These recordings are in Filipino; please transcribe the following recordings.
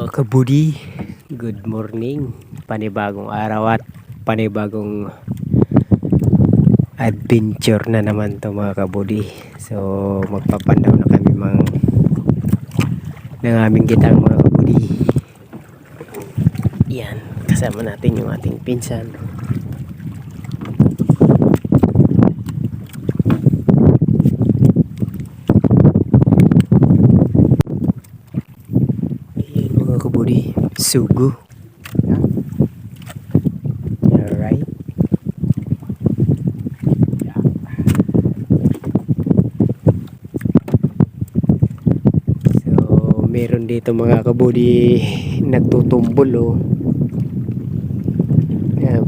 Mga kabudi, good morning. Panibagong araw at panibagong adventure na naman to mga kabudi. So magpapandaw na kami ng aming gitang mga kabudi. Yan, kasama natin yung ating pinsan. Kabudi, sugo. Alright. So, meron dito mga kabudi nagtutumbol oh.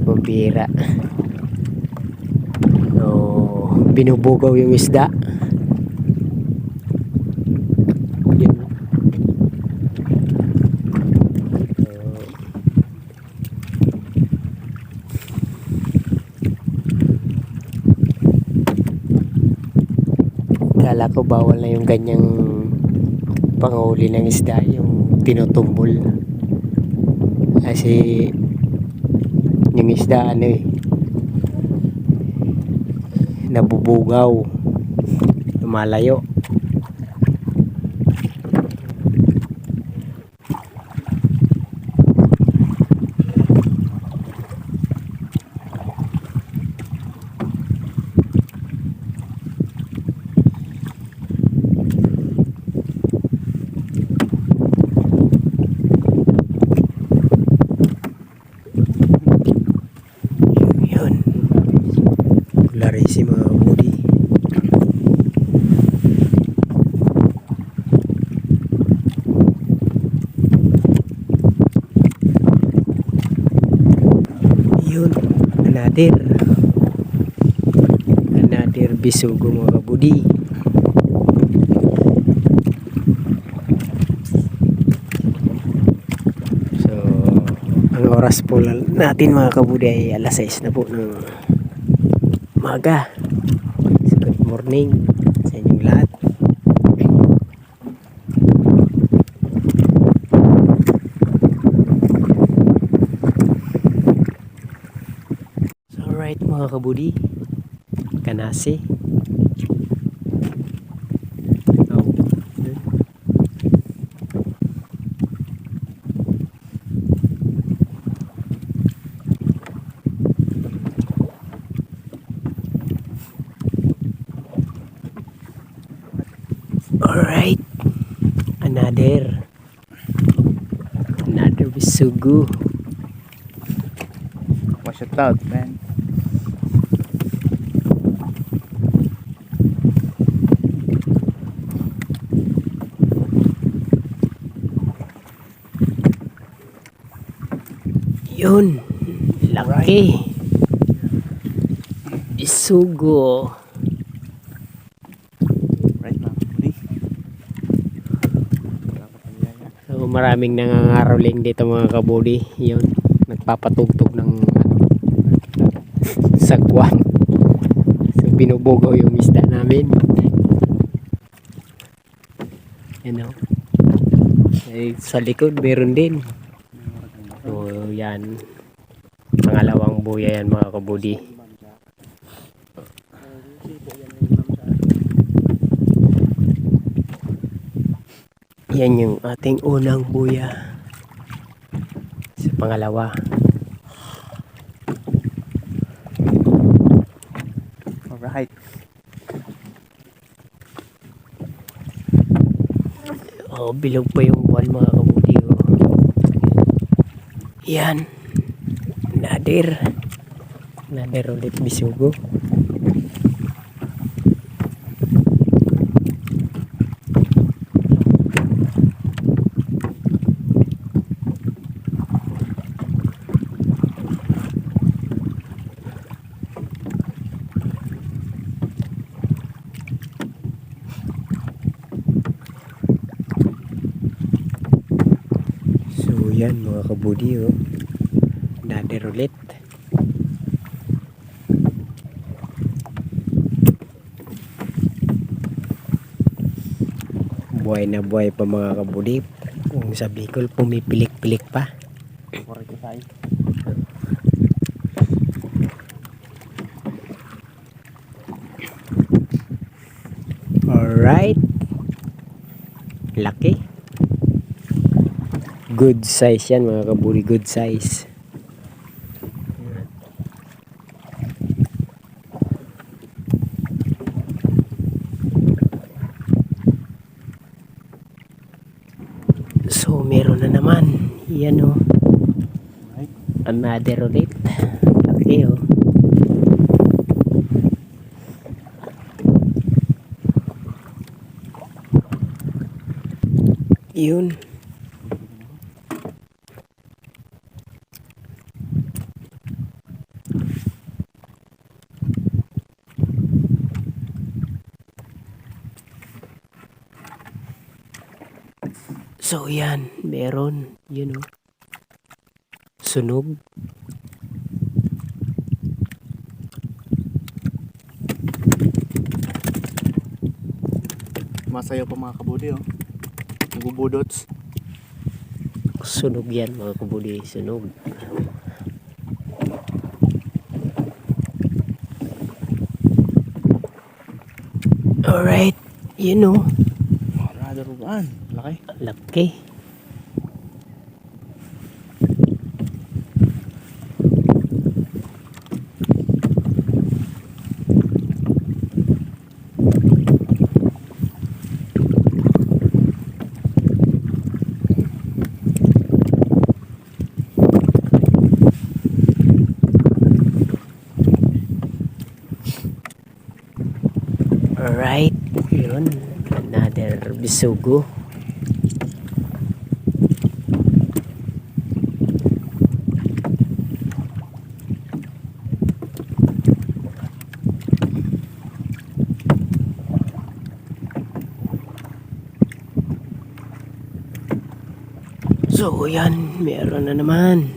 Pambira. Oh, binubugaw yung isda. Kala ko bawal na yung ganyang panghuli ng isda, yung tinutumbol. Kasi yung isda nabubugaw, lumalayo. Si mga kabudi. Yun, another bisugo mga kabudi. So ang oras po natin mga kabudi ay alas 6 na po ng umaga. So, good morning sa inyong lahat. So, alright mga kabudi, kanasi. Alright, another bisugo. Watch it out, man. Yun, laki. Bisugo. So maraming nangangaroling dito mga kabudi. Yun, nagpapatugtog ng sagwang. So binubugaw yung isda namin. Yan o. Sa likod meron din. So yan, pangalawang buya yan mga kabudi. Yan yung ating unang buya sa pangalawa. Alright. Oh, bilog pa yung buwan mga kabudi oh. Yan, another ulit bisugo. Yan mga kabudi oh. Another ulit. Buhay na buhay pa mga kabudi. Kung sa Bicol, pumipilik-pilik pa. 45. Alright. Laki. Good size yan mga kaburi. Good size. So, meron na naman. Yan o. Right. Another ulit. Laki o. Yun. So yan, meron, yun o. Sunog. Masayaw pa mga kabudi oh. Nagbubudots. Sunog yan mga kabuli, sunog. Alright, yun o. Rather rubaan. Laki. Laki. Alright, yun. Another bisugo. So, yan. Meron na naman.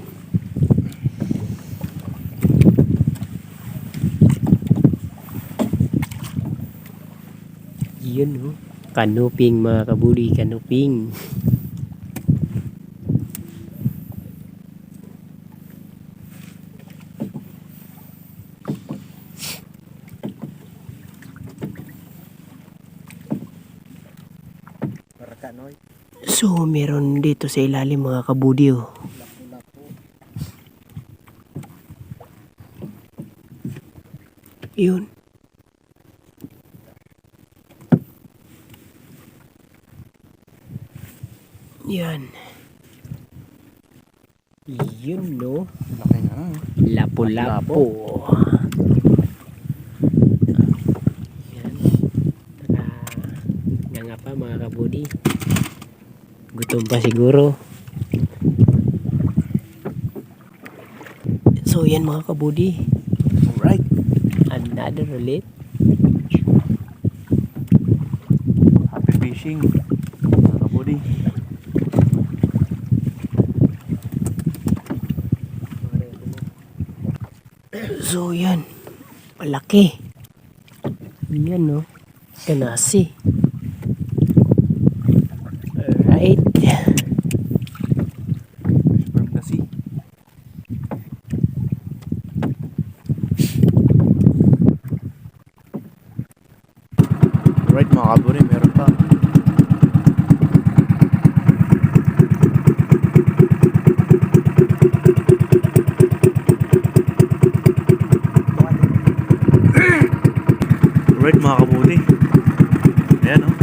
Yun, no? Kanuping mga kabuli, kanuping. Parakanoy. So, meron dito sa ilalim mga kabudi, oh. Lapu-lapu. Yun. Yan. Yun, no? Laki nga oh. Lapu-lapu. Yan. Nga pa mga kabudi. Gutom pa siguro. So, yan mga kabudi. Alright. Another ulit. Happy fishing. Mga kabudi. So, yan. Malaki. Yan, no? Kanasi. Alright. Firm kasi. Alright mga kabudi, meron pa. Alright mga kabudi. Ayan oh.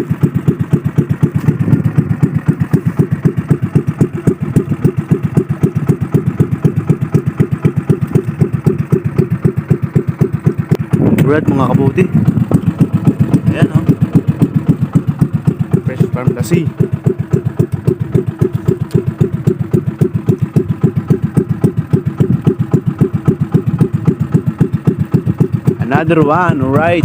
Alright mga kabudi. Ayan oh. Fresh farm kasi. Another one, alright.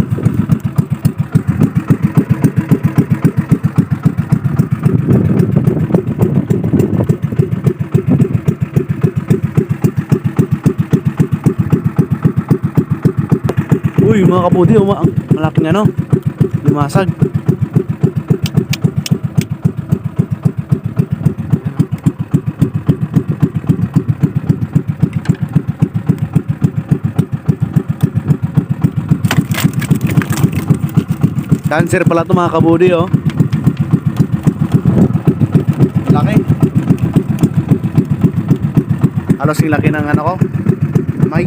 Uy mga kabudi, malaking ano, limasag. Dancer pala ito mga kabudi oh. Laki. Halos yung laki ng ano ko. May.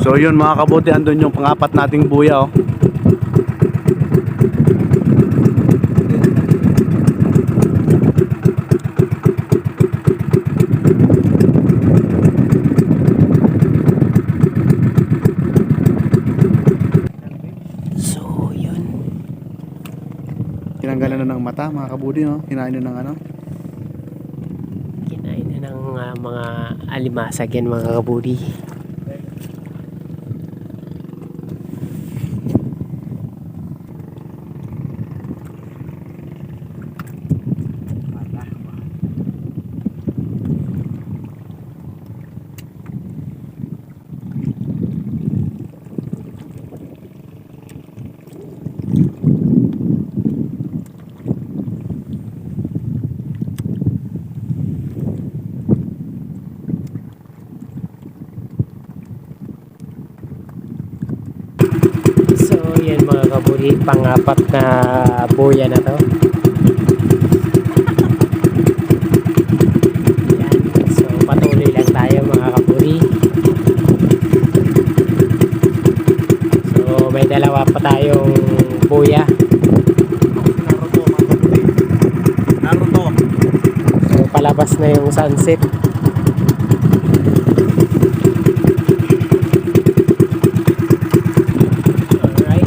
So yun mga kabuti, andun yung pang-apat nating buya oh. So, yun. Tinanggalan na ng mata mga kabudi oh. Kinain na ng ano. Kinain na ng mga alimasag yan mga kabudi. So, yan mga kabudi, pang-apat na buya na to. Yan. So, patuloy lang tayo mga kabudi. So, may dalawa pa tayong buya. Naruto mga kabudi. Naruto. So, palabas na yung sunset. Alright.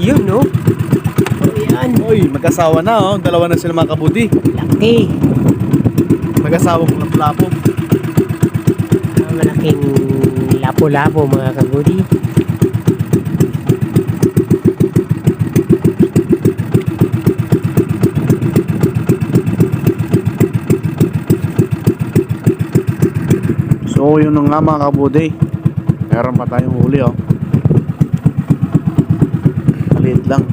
Yun, no? Oh, yan. Uy, mag-asawa na oh. Dalawa na sila mga kabudi. Laki. Mag-asawa ko ng plapo. Malaking lapo-lapo mga kabudi. So yun na nga mga kabudi. Meron pa tayong huli oh. Maliit lang.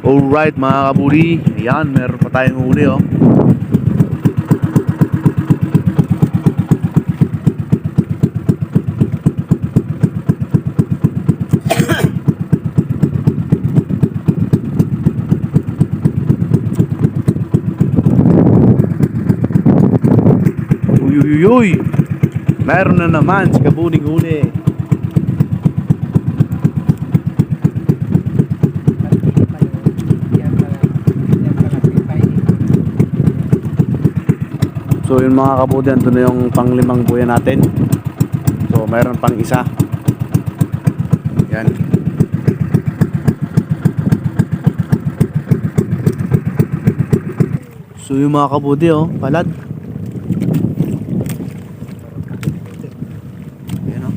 Alright mga kabudi. Ayan, meron pa tayong huli oh. Uyuyuy. Meron na naman si kabuding huli. So yun mga kabudi, ito na yung panglimang buya natin. So meron pang isa. Yan. So yung mga kabudi oh, palad. Yan oh.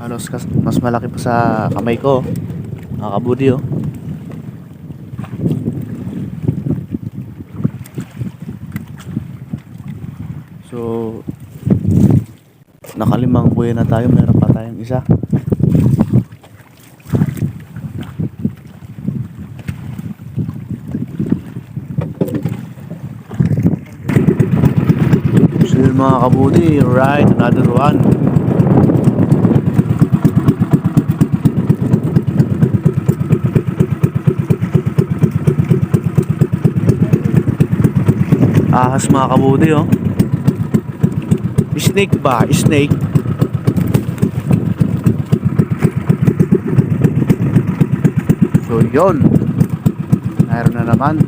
Halos mas malaki pa sa kamay ko. Mga kabudi oh. So nakalimang buhay na tayo, meron pa tayong isa. So yun mga kabudi, right, another one. Ahas mga kabudi oh. Snake ba? Snake. So yun, mayroon na naman.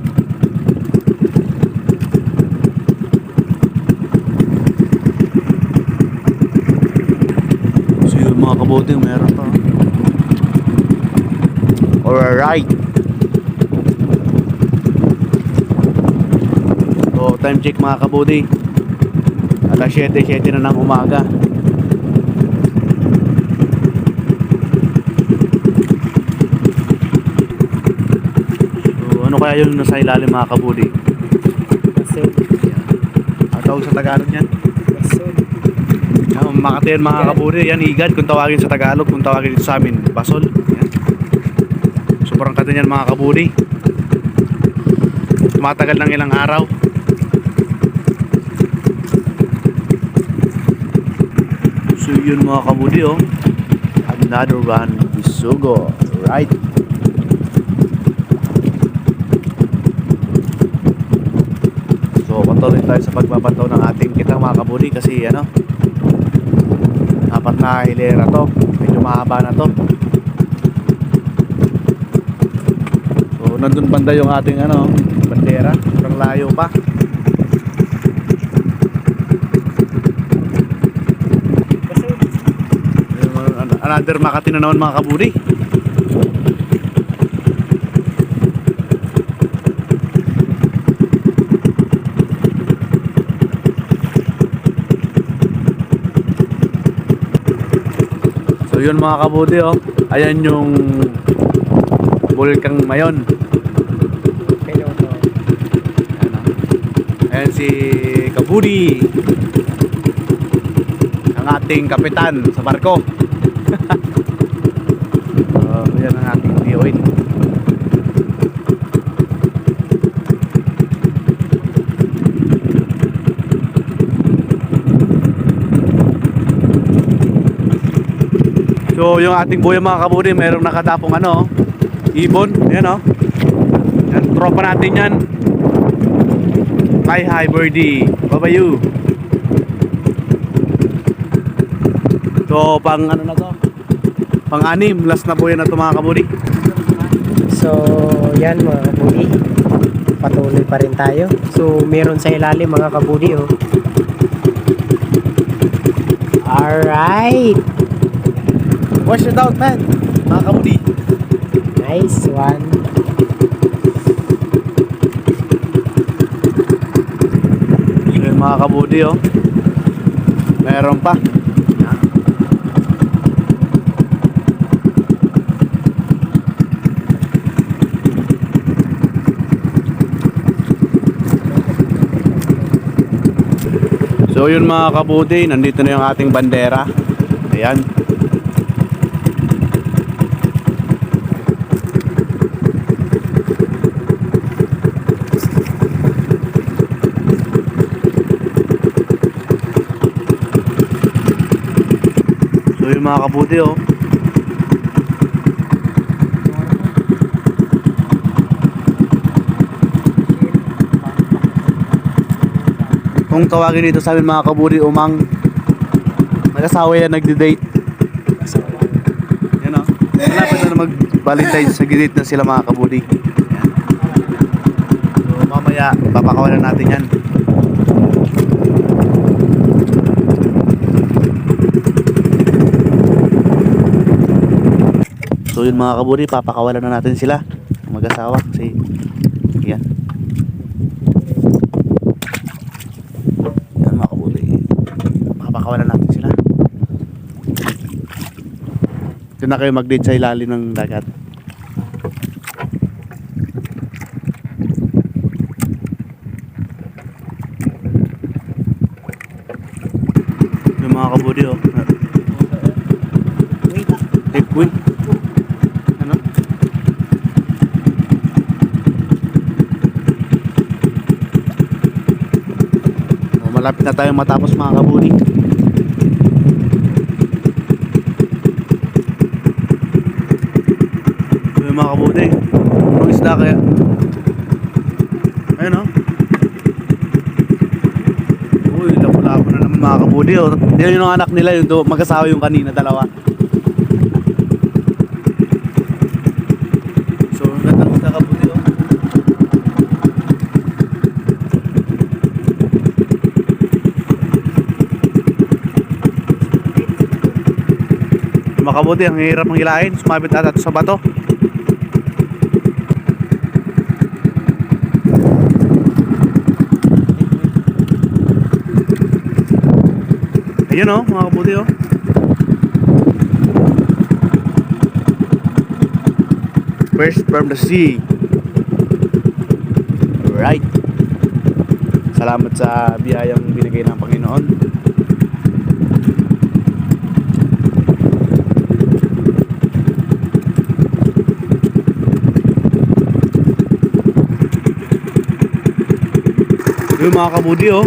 kabuti, meron pa. Alright. So, time check mga kabuti. Alas 7:07 na ng umaga. So, ano kaya yung nasa ilalim mga kabuti? Basol. Ang tawag sa Tagalog yan? Basol. Makati yan mga kabuti. Yan, igad kung tawagin sa Tagalog. Kung tawagin dito sa amin, basol. Yan. Sobrang kata yan mga kabuti. Tumatagal ng ilang araw. So yun mga kabuti, oh. Another one is Sugo. Right. So patuloy tayo sa pagbabantaw ng ating kitang mga kabuti. Kasi ano, apat na hilera to. Medyo mahaba na to. So nandun banda yung ating ano, bandera. Sobrang layo pa. Another Makati na naman mga kabudi. So yun mga kabudi, oh. Ayan yung Bulkang Mayon. Ayan, oh. Ayan si Kabudi, ang ating kapitan sa barko. Yan ang ating DOI. So yung ating buhay mga kabudi, mayroong nakatapong ano, ibon. Yan o. Yan, tropa natin yan. Hi birdie, babayu. So pang ano na to, pang-anim, last na po yan na ito mga kabudi. So, yan mga kabudi. Patuloy pa rin tayo. So, meron sa ilalim mga kabudi, oh. Alright. Wash it out, man, mga kabudi. Nice one. So yun mga kabudi, oh. Meron pa. So yun mga kabudi, nandito na yung ating bandera. Ayan. So yun mga kabudi, oh. Kung tawagin dito sa amin mga kabudi, umang nag-asawa yan, nagde-date. Yan o. Malapit na mag-valentine, sa gidate na sila mga kabudi. Yan. So mamaya papakawalan natin yan. So yun mga kabudi, papakawalan na natin sila, mag-asawa. Kasi yan. Papakawalan natin sila. Ito na kayo mag-date sa ilalim ng dagat. Yung mga kabudi, oh. Wait. Ano? Oh, malapit na tayong matapos mga kabudi. Mga kabudi, ang isda kaya. Ayun o. Uy, lapo-lapo na naman mga kabudi, oh. Yan yung anak nila, yung mag-asawa yung kanina, dalawa. So ang gandang isda kabudi, oh. Yung kabudi, ang hirap ng hilahin. Sumabit ata ito sa bato. Ayun oh, mga kabudi oh. First from the sea. Right. Salamat sa biyayang binigay ng Panginoon. Yung mga kabudi oh.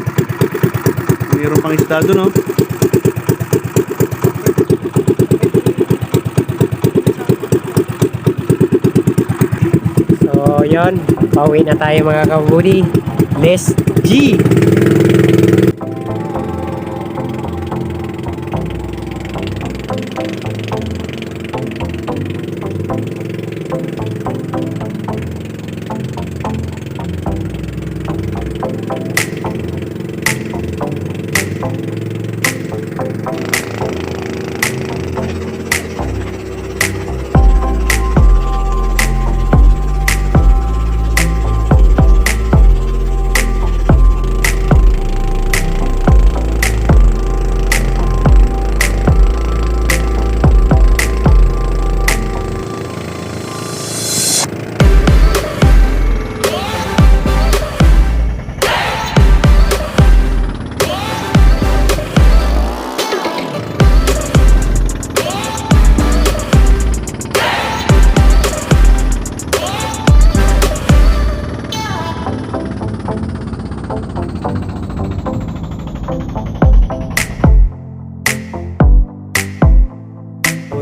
Mayroon pang isda doon oh. So, yun. Pauwi na tayo mga kabudi. Let's G!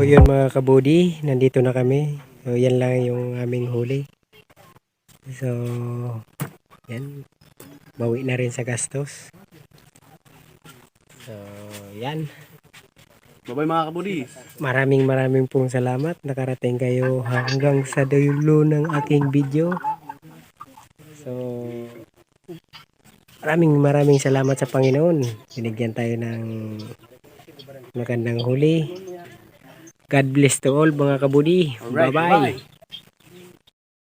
So yun mga kabudi, nandito na kami. So yan lang yung aming huli. So yan, bawi na rin sa gastos. So yan, Bye-bye mga kabudi. maraming pong salamat. Nakarating kayo hanggang sa dulo ng aking video. So maraming salamat sa Panginoon. Binigyan tayo ng magandang huli. God bless to all mga kabudi. Alright, Bye-bye. bye.